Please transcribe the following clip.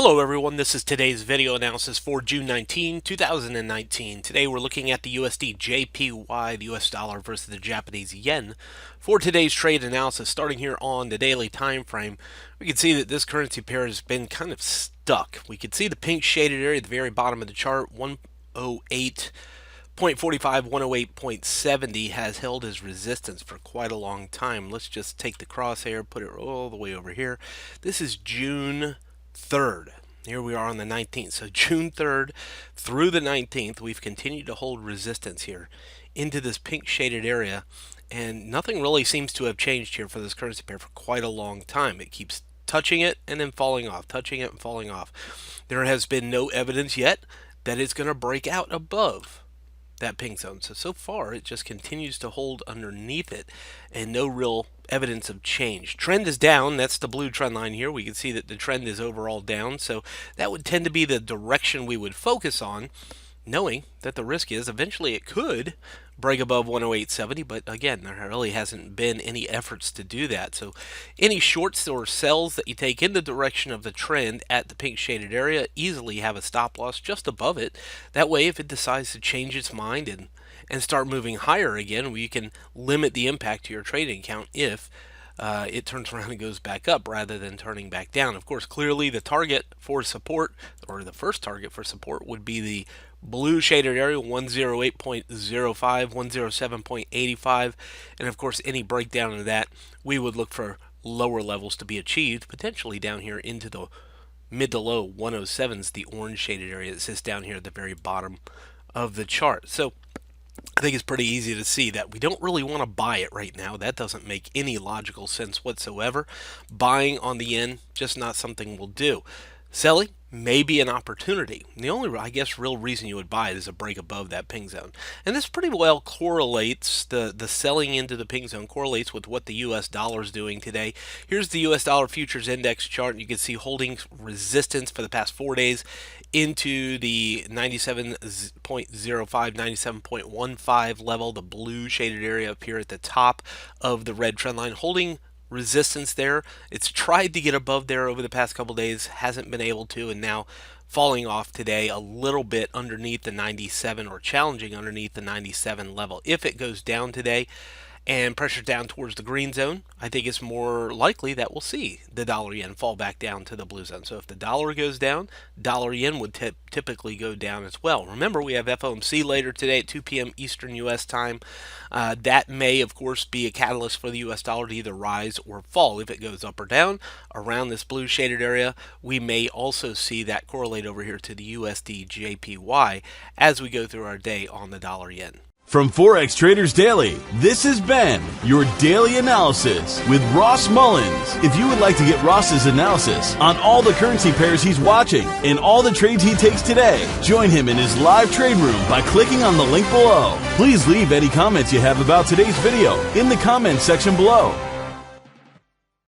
Hello everyone, this is today's video analysis for June 19, 2019. Today we're looking at the USDJPY, the US dollar versus the Japanese yen. For today's trade analysis, starting here on the daily time frame, we can see that this currency pair has been kind of stuck. We can see the pink shaded area at the very bottom of the chart, 108.45, 108.70 has held as resistance for quite a long time. Let's just take the crosshair, put it all the way over here. This is June 3rd. Here we are on the 19th. So June 3rd through the 19th, we've continued to hold resistance here into this pink shaded area, and nothing really seems to have changed here for this currency pair for quite a long time. It keeps touching it and then falling off, touching it and falling off. There has been no evidence yet that it's going to break out above that pink zone. So far it just continues to hold underneath it and no real evidence of change. Trend is down. That's the blue trend line here. We can see that the trend is overall down, so that would tend to be the direction we would focus on, knowing that the risk is eventually it could break above 108.70, but again, there really hasn't been any efforts to do that. So any shorts or sells that you take in the direction of the trend at the pink shaded area easily have a stop loss just above it. That way, if it decides to change its mind and start moving higher again, you can limit the impact to your trading account if it turns around and goes back up rather than turning back down. Of course, clearly the target for support, or the first target for support, would be the blue shaded area, 108.05, 107.85, and of course any breakdown of that, we would look for lower levels to be achieved, potentially down here into the mid to low 107s, the orange shaded area that sits down here at the very bottom of the chart. So I think it's pretty easy to see that we don't really want to buy it right now. That doesn't make any logical sense whatsoever. Buying on the yen, just not something we'll do. Selling may be an opportunity. The only, I guess, real reason you would buy it is a break above that pink zone. And this pretty well correlates, the selling into the pink zone correlates with what the US dollar is doing today. Here's the US dollar futures index chart. You can see holding resistance for the past 4 days into the 97.05, 97.15 level, the blue shaded area up here at the top of the red trend line, holding resistance there. It's tried to get above there over the past couple days, hasn't been able to, and now falling off today a little bit underneath the 97, or challenging underneath the 97 level. If it goes down today and pressure down towards the green zone, I think it's more likely that we'll see the dollar yen fall back down to the blue zone. So if the dollar goes down, dollar yen would typically go down as well. Remember, we have FOMC later today at 2 p.m. Eastern U.S. time. That may, of course, be a catalyst for the U.S. dollar to either rise or fall. If it goes up or down around this blue shaded area, we may also see that correlate over here to the USDJPY as we go through our day on the dollar yen. From Forex Traders Daily, this has been your daily analysis with Ross Mullins. If you would like to get Ross's analysis on all the currency pairs he's watching and all the trades he takes today, join him in his live trade room by clicking on the link below. Please leave any comments you have about today's video in the comments section below.